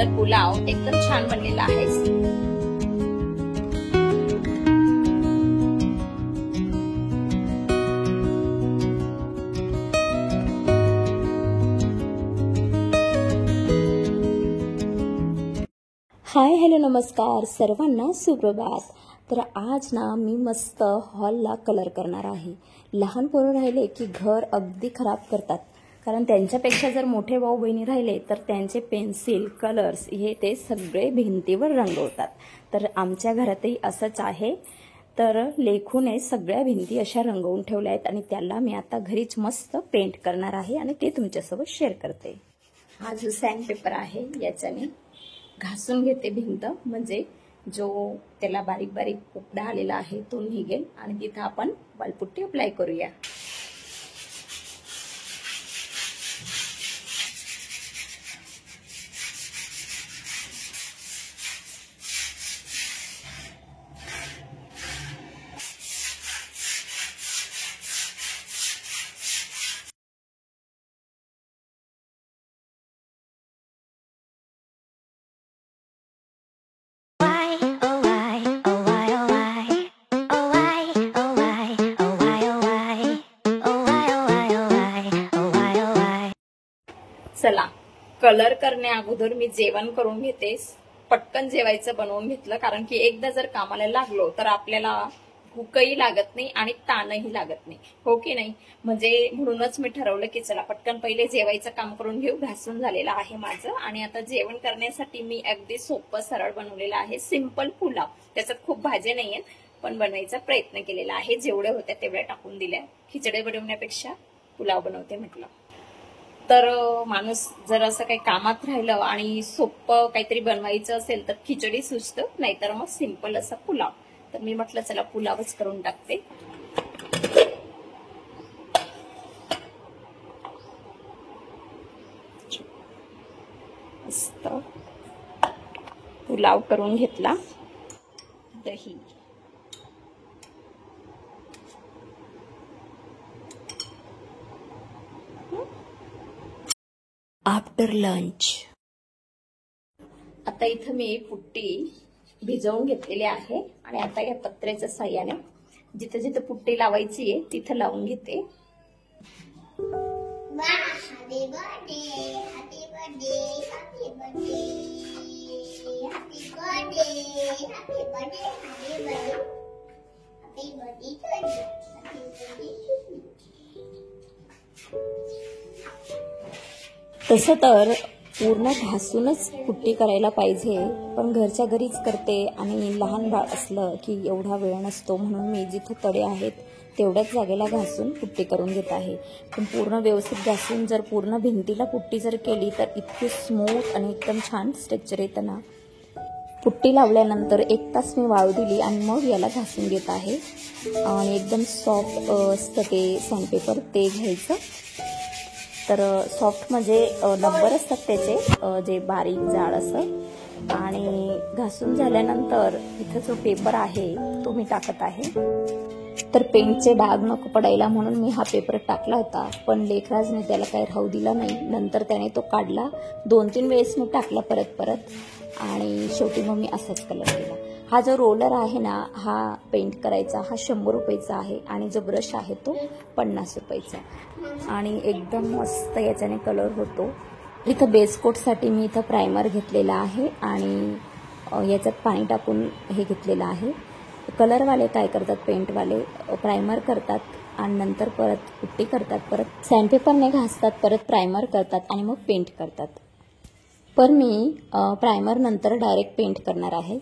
तर पुलाव एकदम छान बनलेला आहे। हाय हॅलो नमस्कार सर्वांना सुप्रभात। तर आज ना मी मस्त हॉलला कलर करणार आहे। लहान पोरं राहिले की घर अगदी खराब करतात, कारण त्यांच्यापेक्षा जर मोठे भाऊ बहिणी राहिले तर त्यांचे पेन्सिल कलर्स हे ते सगळे भिंतीवर रंगवतात। तर आमच्या घरातही असंच आहे। तर लेखूने सगळ्या भिंती अशा रंगवून ठेवल्या आहेत आणि त्याला मी आता घरीच मस्त पेंट करणार आहे आणि ते तुमच्यासोबत शेअर करते। हा जो सॅन्डपेपर आहे याच्याने घासून घेते भिंत, म्हणजे जो त्याला बारीक बारीक पोपडा आलेला आहे तो निघेल आणि तिथे आपण वालपुट्टी अप्लाय करूया। चला, कलर करण्या अगोदर मी जेवण करून घेते। पटकन जेवायचं बनवून घेतलं, कारण की एकदा जर कामाला लागलो तर आपल्याला भूकही लागत नाही आणि ताणही लागत नाही, हो की नाही। म्हणजे म्हणूनच मी ठरवलं की चला पटकन पहिले जेवायचं काम करून घेऊ। घासून झालेलं आहे माझं आणि आता जेवण करण्यासाठी मी अगदी सोपं सरळ बनवलेलं आहे सिंपल पुलाव। त्याच्यात खूप भाज्या नाहीयेत, पण बनवायचा प्रयत्न केलेला आहे। जेवढे होत्या तेवढ्या टाकून दिल्या। खिचडे बनवण्यापेक्षा पुलाव बनवते म्हटलं। तर माणूस जर असं काही कामात राहिलं आणि सोपं काहीतरी बनवायचं असेल तर खिचडी सुचतं, नाहीतर मग सिंपल असा पुलाव। तर मी म्हटलं चला पुलावच करून टाकते। मस्त पुलाव करून घेतला। दही, आफ्टर लंच। आता इथं मी पुट्टी भिजवून घेतलेली आहे आणि आता या पत्र्याच्या साह्याने जिथे जिथे पुट्टी लावायची आहे तिथे लावून घेते। तसं तर पूर्ण घासूनच पुट्टी करायला पाहिजे, पण घरच्या घरीच करते आणि लहान बाळ असलं की एवढा वेळ नसतो, म्हणून मी जिथे तडे आहेत तेवढ्याच जागेला घासून पुट्टी करून घेत आहे। पण पूर्ण व्यवस्थित घासून जर पूर्ण भिंतीला पुट्टी जर केली तर इतकी स्मूथ आणि एकदम छान स्ट्रक्चर येतं ना। पुट्टी लावल्यानंतर 1 तास मी वाळू दिली आणि मग याला घासून घेत आहे आणि एकदम सॉफ्ट असतं ते सॅन्डपेपर, ते घ्यायचं। तर सॉफ्ट म्हणजे नंबर असतात त्याचे जे बारीक जाड असं। आणि घासून झाल्यानंतर इथं जो पेपर आहे तो मी टाकत आहे। तर पेंटचे डाग नको पडायला म्हणून मी हा पेपर टाकला होता, पण लेखराजने त्याला काही राहू दिला नाही। नंतर त्याने तो काढला, 2-3 वेळेस मी टाकला परत आणि शेवटी मग मी असाच कलर केला। हा जो रोलर आहे ना, हा पेंट करायचा हा 100 रुपयाचा आहे आणि जो ब्रश आहे तो 50 रुपयाचा आणि एकदम मस्त याच्याने कलर होतो। इथं बेस कोटसाठी मी इथं प्रायमर घेतलेला आहे आणि याच्यात पाणी टाकून हे घेतलेलं आहे। कलरवाले काय करतात, पेंटवाले प्रायमर करतात आणि नंतर परत पुट्टी करतात, परत सॅन्डपेपरने घासतात, परत प्रायमर करतात आणि मग पेंट करतात। पण मी प्रायमर नंतर डायरेक्ट पेंट करणार आहे।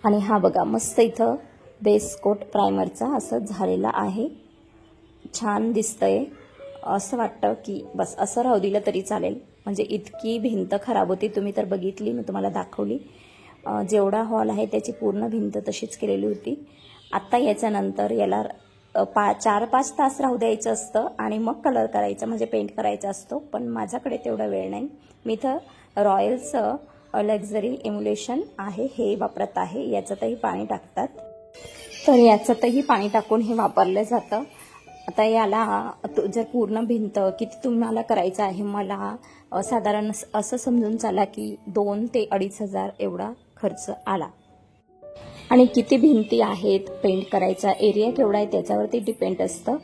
आणि हा बघा मस्त इथं बेस कोट प्रायमरचा असं झालेला आहे, छान दिसतंय। असं वाटतं की बस असं राहू दिलं तरी चालेल, म्हणजे इतकी भिंत खराब होती। तुम्ही तर बघितली, मी तुम्हाला दाखवली। जेवढा हॉल आहे त्याची पूर्ण भिंत तशीच केलेली होती। आता याच्यानंतर याला 4-5 तास राहू द्यायचं असतं आणि मग कलर करायचा, म्हणजे पेंट करायचा असतो. पण माझ्याकडे तेवढा वेळ नाही. मी इथं रॉयलचं लक्झरी इम्युलेशन आहे हे वापरत आहे. याच्यातही पाणी टाकतात, तर याच्यातही पाणी टाकून हे वापरलं जातं. आता याला जर पूर्ण भिंत किती तुम्हाला करायचं आहे, मला साधारण असं समजून चला की 2 ते 2,500 एवढा खर्च आला. आणि किती भिंती आहेत, पेंट करायचा एरिया केवढा आहे त्याच्यावरती डिपेंड असतं.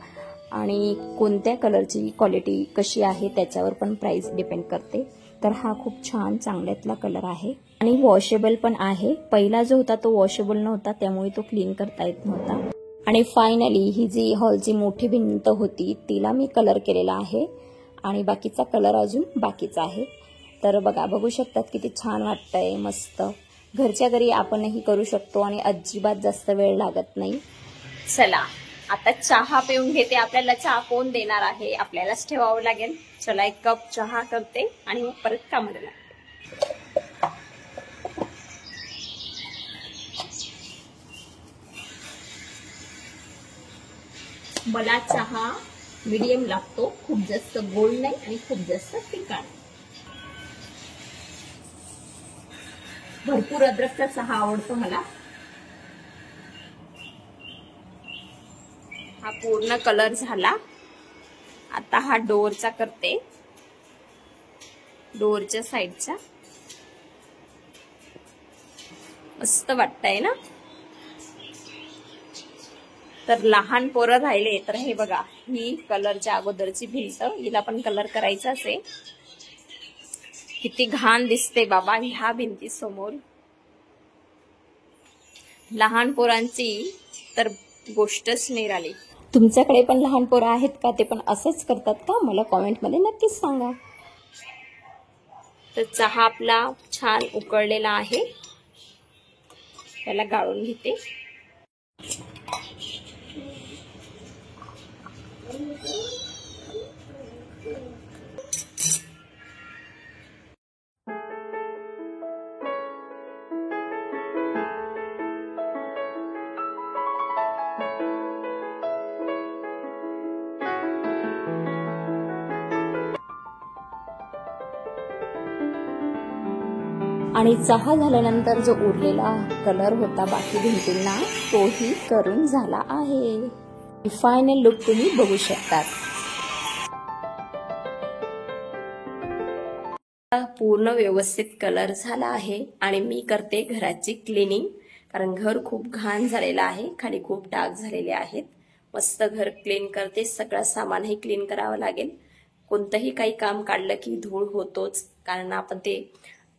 आणि कोणत्या कलरची क्वालिटी कशी आहे त्याच्यावर पण प्राइस डिपेंड करते. तर हा खूप छान चांगल्यातला कलर आहे आणि वॉशेबल पण आहे. पहिला जो होता तो वॉशेबल नव्हता, त्यामुळे तो क्लीन करता येत नव्हता. आणि फायनली ही जी हॉलची मोठी भिंत होती तिला मी कलर केलेला आहे आणि बाकीचा कलर अजून बाकीचा आहे. तर बघू शकतात किती छान वाटतंय, मस्त. घरच्या घरी आपणही करू शकतो आणि अजिबात जास्त वेळ लागत नाही. चला आता चहा पिऊन घेते. आपल्याला चहा कोण देणार आहे, आपल्यालाच ठेवावं लागेल. चला 1 कप चहा करते आणि मग परत कामाला लागते. मला चहा मीडियम लागतो, खूप जास्त गोड नाही आणि खूप जास्त फिका नाही. भरपूर अद्रकचा चहा आवडतो मला. हा पूर्ण कलर झाला. आता हा डोअरचा करते, डोअरच्या साईडचा. मस्त वाटतंय ना. तर लहान पोरं राहिले तर हे बघा, ही कलरच्या अगोदरची भिंत, हिला पण कलर करायचाच आहे. किती घाण दिसते बाबा ह्या भिंती समोर. लहान पोरांची तर गोष्टच नाही राहिली. तुमच्याकडे पण लहान पोरं आहेत का, ते पण असंच करतात का, मला कॉमेंटमध्ये नक्कीच सांगा. तर चहा आपला छान उकळलेला आहे, त्याला गाळून घेते. आणि चहा झाल्यानंतर जो उरलेला कलर होता बाकी भिंतींना, तोही करून झाला आहे. फायनल लुक तुम्ही बघू शकतात. पूर्ण व्यवस्थित कलर झाला आहे आणि मी करते घराची क्लिनिंग, कारण घर खूप घाण झालेलं आहे, खाली खूप डाग झालेले आहेत. मस्त घर क्लीन करते. सगळं सामानही क्लीन करावं लागेल. कोणतंही काही काम काढलं की धूळ होतोच, कारण आपण ते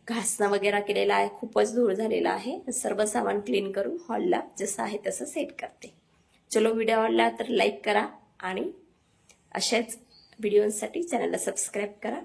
घासणं वगैरे केलेला आहे, खूपच धूळ झालेला आहे. सर्व सामान क्लीन करून हॉलला जसं आहे तसं सेट करते. चलो, व्हिडिओ आवडला तर लाईक करा आणि अशाच व्हिडिओसाठी चॅनलला सबस्क्राईब करा.